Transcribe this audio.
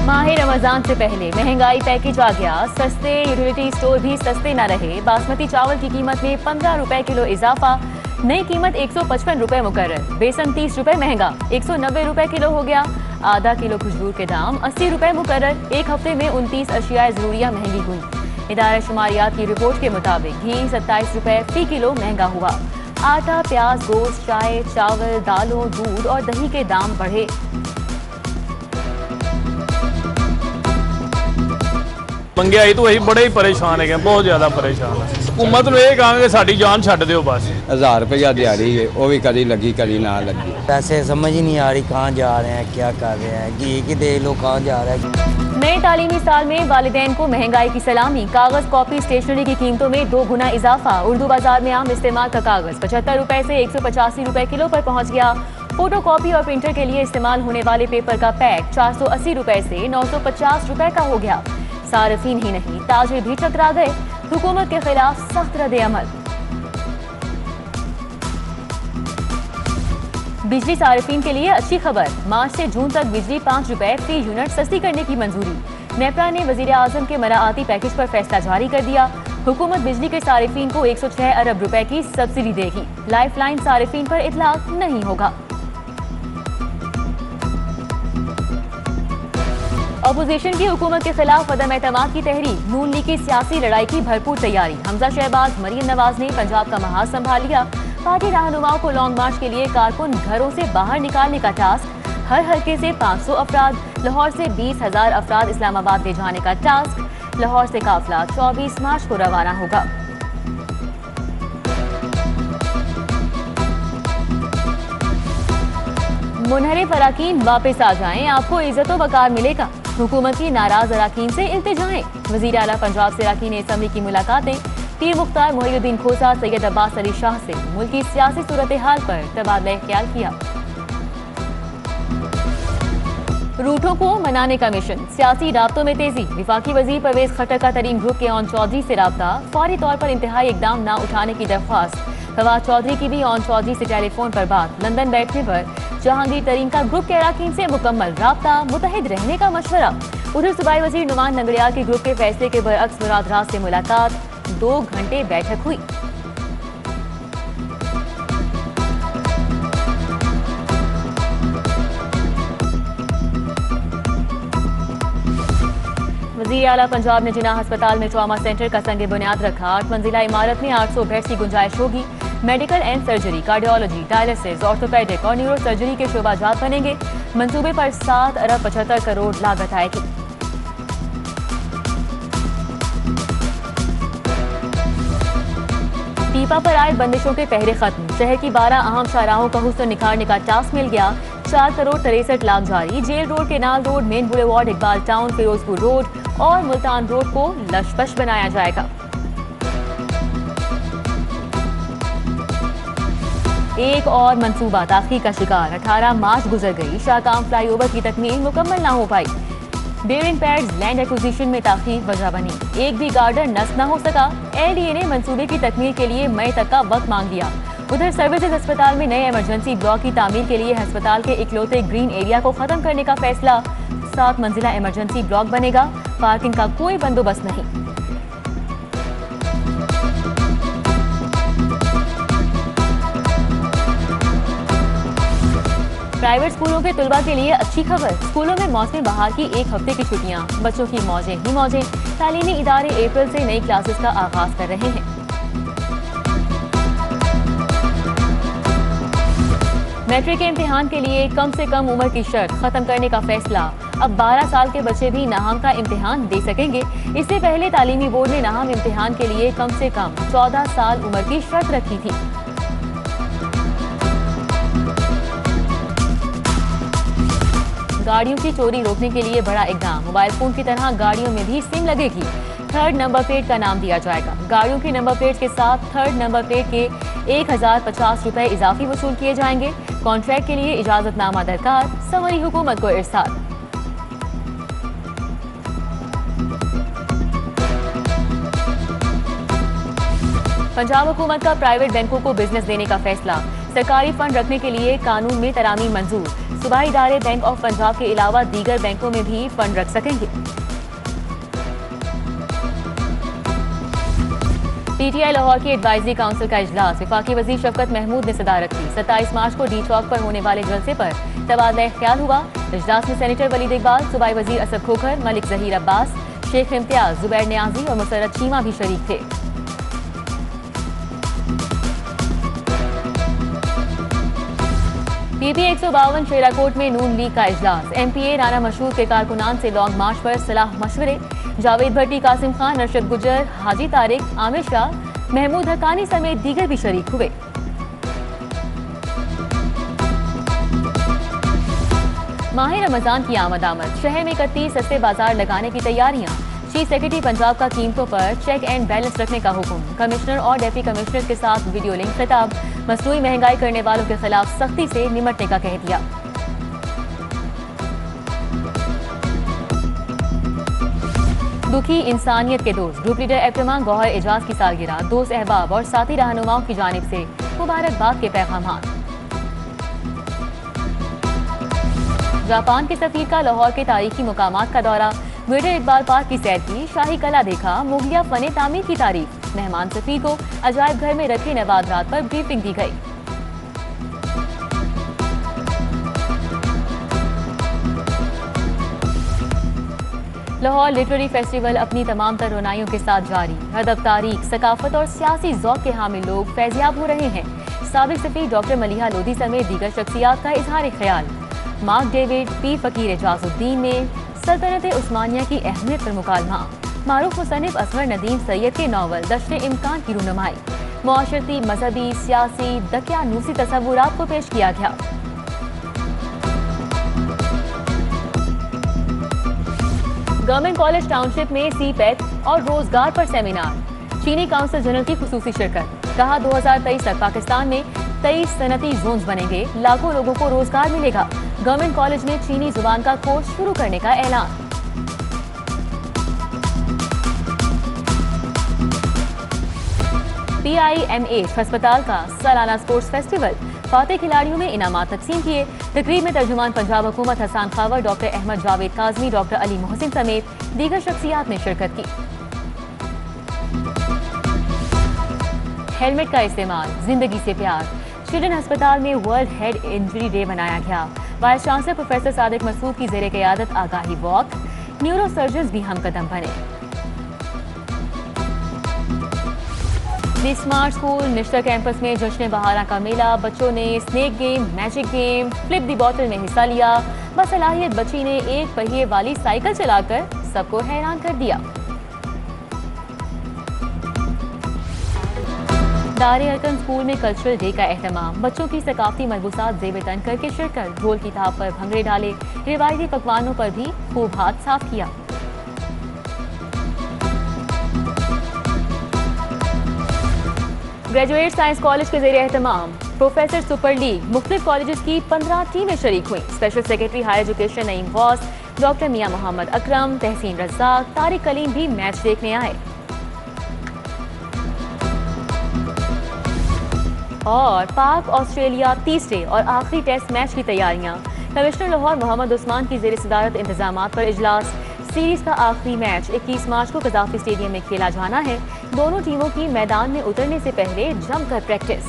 माह रमजान से पहले महंगाई पैकेज आ गया। सस्ते यूटिलिटी स्टोर भी सस्ते न रहे। बासमती चावल की कीमत में 15 रुपए किलो इजाफा। नई कीमत 155 रुपए मुकर्रर। बेसन 30 रुपए महंगा, 190 रुपए किलो हो गया। आधा किलो खजूर के दाम 80 रुपए मुकर्रर। एक हफ्ते में 29 अशियाए जरूरिया महंगी हुई। इदारा शुमारियात की रिपोर्ट के मुताबिक घी 27 रुपए फी किलो महंगा हुआ। आटा, प्याज, गोश्त, चाय, चावल, दालों, दूध और दही के दाम बढ़े। मंहगाई तो ਅਸੀਂ बड़े ही परेशान है, बहुत ज्यादा परेशान है। हुकूमत ਨੂੰ ਇਹ ਕਹਾਂਗੇ ਸਾਡੀ ਜਾਨ ਛੱਡ ਦਿਓ बस। 1000 रुपया दिहाड़ी है, वो भी कभी लगी कभी ना लगी। पैसे समझ ही नहीं आ रही कहाँ जा रहे हैं, क्या कर रहे हैं। घी की दे लो, कहाँ जा रहा है। नए तालीमी साल में वालिदैन को महंगाई की सलामी। कागज, कॉपी, स्टेशनरी की कीमतों में 2 गुना इजाफा। उर्दू बाजार में आम इस्तेमाल का कागज 75 रुपए से 185 रुपए किलो पर पहुंच गया। फोटो कॉपी और प्रिंटर के लिए इस्तेमाल होने वाले पेपर का पैक 480 रुपए से 950 रुपए का हो गया। सार्फिन ही नहीं, ताजिर भी टकरा गए। हुकूमत के खिलाफ सख्त रद्द-ए-अमल। बिजली सार्फिन के लिए अच्छी खबर। मार्च से जून तक बिजली 5 रुपए फी यूनिट सस्ती करने की मंजूरी। नेपरा ने वजीर आजम के मराआती पैकेज पर फैसला जारी कर दिया। हुकूमत बिजली के सार्फिन को 106 अरब रुपए की सब्सिडी देगी। लाइफलाइन सार्फिन पर इतलाक नहीं होगा। अपोजिशन की हुकूमत के खिलाफ अदम एतमाद की तहरीक। नून लीग की सियासी लड़ाई की भरपूर तैयारी। हमजा शहबाज, मरियम नवाज ने पंजाब का महाज संभाल लिया। पार्टी रहनुमाओं को लॉन्ग मार्च के लिए कारकुन घरों से बाहर निकालने का टास्क। हर हल्के से 500 अफराद, लाहौर से 20,000 अफराद इस्लामाबाद ले जाने का टास्क। लाहौर से काफिला 24 मार्च को रवाना होगा। मुनहरिफ अराकीन वापस आ जाएं, आपको इज्जत व वकार मिलेगा। हुकूमत की नाराज अराकीन से इल्तिजाएं। वजीर आला पंजाब से अराकीन असम्बली की मुलाकातें। पीर मुख्तार मोहिउद्दीन खोसा, सैयद अब्बास अली शाह से मुल्क की सियासी सूरत हाल पर तबादला ख्याल किया। रूठों को मनाने का मिशन। सियासी राब्तों में तेजी। विफाकी वजीर परवेज खट्टर का तरीन ग्रुप के ऑन चौधरी से राब्ता। फौरी तौर पर इंतहाई इकदाम न उठाने की दरख्वास्त। फवाद चौधरी की भी ऑन चौधरी से टेलीफोन पर बात। लंदन बैठने पर जहांगीर तरीन का ग्रुप के अराकीन से मुकम्मल राब्ता, मुतहिद रहने का मशवरा। उधर सूबाई वजीर नुमान नंगड़ियाल के ग्रुप के फैसले के बरअक्स मुराद राज से मुलाकात। 2 घंटे बैठक हुई। वज़ीर आला पंजाब ने जिन्ना अस्पताल में ट्रॉमा सेंटर का संग बुनियाद रखा। 8 मंजिला इमारत में 800 बेड्स की गुंजाइश होगी। Medical and surgery, cardiology, dialysis, orthopaedic और न्यूरो सर्जरी के शोबाजात बनेंगे। मंसूबे पर 7 अरब 75 करोड़ लागत आएगी। पीपा पर आए बंदिशों के पहरे खत्म। शहर की 12 अहम शाहराहों का हुस्न निखारने का टास्क मिल गया। 4 करोड़ 63 लाख जारी। Jail road, canal road, main boulevard, Iqbal town, Ferozepur road और मुल्तान रोड को लशपश बनाया जाएगा। एक और मंसूबा ताखीर का शिकार। 18 मार्च गुजर गई। शाहकाम फ्लाईओवर की तकमील मुकम्मल ना हो पाई। बेयरिंग पैड्स लैंड एक्विजिशन में ताखीर वजह बनी। एक भी गार्डर नस्ब न हो सका। LDA ने मंसूबे की तकमील के लिए मई तक का वक्त मांग लिया। उधर सर्विसेज अस्पताल में नए इमरजेंसी ब्लॉक की तामीर के लिए अस्पताल के इकलौते ग्रीन एरिया को खत्म करने का फैसला। 7 मंजिला इमरजेंसी ब्लॉक बनेगा। पार्किंग का कोई बंदोबस्त नहीं। प्राइवेट स्कूलों के तुलबा के लिए अच्छी खबर। स्कूलों में मौसमी बहार की 1 हफ्ते की छुट्टियां। बच्चों की मौजें ही मौजें। तालीमी इदारे अप्रैल से नई क्लासेस का आगाज कर रहे हैं। मैट्रिक के इम्तिहान के लिए कम से कम उम्र की शर्त खत्म करने का फैसला। अब 12 साल के बच्चे भी नाहम का इम्तिहान दे सकेंगे। इससे पहले तालीमी बोर्ड ने नाहम इम्तिहान के लिए कम से कम 14 साल उम्र की शर्त रखी थी। गाड़ियों की चोरी रोकने के लिए बड़ा इकदाम। मोबाइल फोन की तरह गाड़ियों में भी सिम लगेगी। 3rd नंबर प्लेट का नाम दिया जाएगा। गाड़ियों की नंबर प्लेट के साथ 3rd नंबर प्लेट के 1050 रुपए इजाफी वसूल किए जाएंगे। कॉन्ट्रैक्ट के लिए इजाजतनामा दरकार। समरी हुकूमत को इरसाल। पंजाब हुकूमत का प्राइवेट बैंकों को बिजनेस देने का फैसला। सरकारी फंड रखने के लिए कानून में तरामीम मंजूर। सूबाई इदारे बैंक ऑफ पंजाब के अलावा दीगर बैंकों में भी फंड रख सकेंगे। पीटीआई लाहौर की एडवाइजरी काउंसिल का इजलास वफाकी वजीर शफकत महमूद ने सदारत की। 27 मार्च को डी चौक पर होने वाले जलसे पर तबादला ख्याल हुआ। इजलास में सेनेटर वलीद इकबाल, सूबाई वजीर असद खोखर, मलिक जहीर अब्बास, शेख इम्तियाज, जुबैर नियाजी और मुसर्रत चीमा भी शरीक थे। पीपी 152 शेराकोट में नून लीग का इजलास। एमपीए राना मशहूर के कारकुनान से लॉन्ग मार्च पर सलाह मशवरे। जावेद भट्टी, कासिम खान, अरशद गुजर, हाजी तारिक, आमिर शाह, महमूद हकानी समेत दीगर भी शरीक हुए। माह रमजान की आमद। शहर में 31 सस्ते बाजार लगाने की तैयारियां। चीफ सेक्रेटरी पंजाब का कीमतों पर चेक एंड बैलेंस रखने का हुक्म। कमिश्नर और डिप्टी कमिश्नर के साथ वीडियो लिंक खिताब। मसनूई महंगाई करने वालों के खिलाफ सख्ती से निमटने का कह दिया। दुखी इंसानियत के दोस्त ग्रुप लीडर एप्टमा गौहर एजाज की सालगिरह। दोस्त अहबाब और साथी रहनुमाओं की जानिब से मुबारकबाद के पैगाम। जापान के सफीर का लाहौर के तारीखी मुकामात का दौरा। ग्रेटर इकबाल पार्क की सैर की, शाही कला देखा, मुगलिया फने तामीर की तारीफ। मेहमान सफीर को अजायब घर में रखे नवादरात पर ब्रीफिंग दी गई। लाहौर लिटरेरी फेस्टिवल अपनी तमाम तरोनाइयों के साथ जारी। अदब, तारीख, सकाफत और सियासी ज़ौक़ के हामिल लोग फैज़याब हो रहे हैं। साबिक सफ़ीर डॉक्टर मलिहा लोधी समेत दीगर शख्सियात का इजहार ख्याल। मार्क डेविड, पीर फ़कीर एजाजुद्दीन में सल्तनत उस्मानिया की अहमियत पर मुकालमा। मारूफ मुसन्निफ असगर नदीम सैयद के नावल दश्त इम्कान की रूनुमाई। मुआशरती, मजहबी, सियासी, दकियानूसी तसव्वुरात को पेश किया गया। गवर्नमेंट कॉलेज टाउनशिप में सीपेट और रोजगार पर सेमिनार। चीनी काउंसिल जनरल की खुसूसी शिरकत। कहा 2023 तक पाकिस्तान में 23 सनती जोन्स बनेंगे, लाखों लोगों को रोजगार मिलेगा। गवर्नमेंट कॉलेज में चीनी जुबान का कोर्स शुरू करने का ऐलान। PIMH अस्पताल का सालाना स्पोर्ट्स फेस्टिवल। फाते खिलाड़ियों में इनामात तकसीम किए। तकरीब में तर्जुमान पंजाब हुकूमत हसन खावर, डॉक्टर अहमद जावेद काजमी, डॉक्टर अली मोहसिन समेत दीगर शख्सियात ने शिरकत की। हेलमेट का इस्तेमाल, जिंदगी से प्यार। चिल्ड्रन अस्पताल में वर्ल्ड हेड इंजरी डे मनाया गया। Vice chancellor professor Sadiq Masood की ज़ेरे क़यादत आगाही वॉक। न्यूरो सर्जन्स भी हमकदम बने। The smart school Nishtar campus में जश्न बहारा का मेला। बच्चों ने snake game, magic game, flip the bottle में हिस्सा लिया। बसलाहियत बच्ची ने एक पहिए वाली साइकिल चलाकर सबको हैरान कर दिया। दारे अरकन स्कूल में कल्चरल डे का एहतमाम। बच्चों की सकाफती मलबूसात ज़ेब-ए-तन करके शिरकत। ढोल की थाप पर भंगड़े डाले। रिवायती पकवानों पर भी खूब हाथ साफ किया। ग्रेजुएट साइंस कॉलेज के ज़ेरे एहतमाम प्रोफेसर सुपर लीग। मुख्तलिफ कॉलेजेस की 15 टीमें शरीक हुई। Special secretary higher education Naeem Ghaus, doctor Mian Muhammad Akram, Tehseen Razzaq, Tariq Kaleem भी मैच देखने आए। और पाक ऑस्ट्रेलिया तीसरे और आखिरी टेस्ट मैच की तैयारियां। कमिश्नर लाहौर मोहम्मद उस्मान की ज़ेरे सदारत इंतजामात पर इजलास। सीरीज का आखिरी मैच 21 मार्च को कज़ाफ़ी स्टेडियम में खेला जाना है। दोनों टीमों की मैदान में उतरने से पहले जमकर प्रैक्टिस।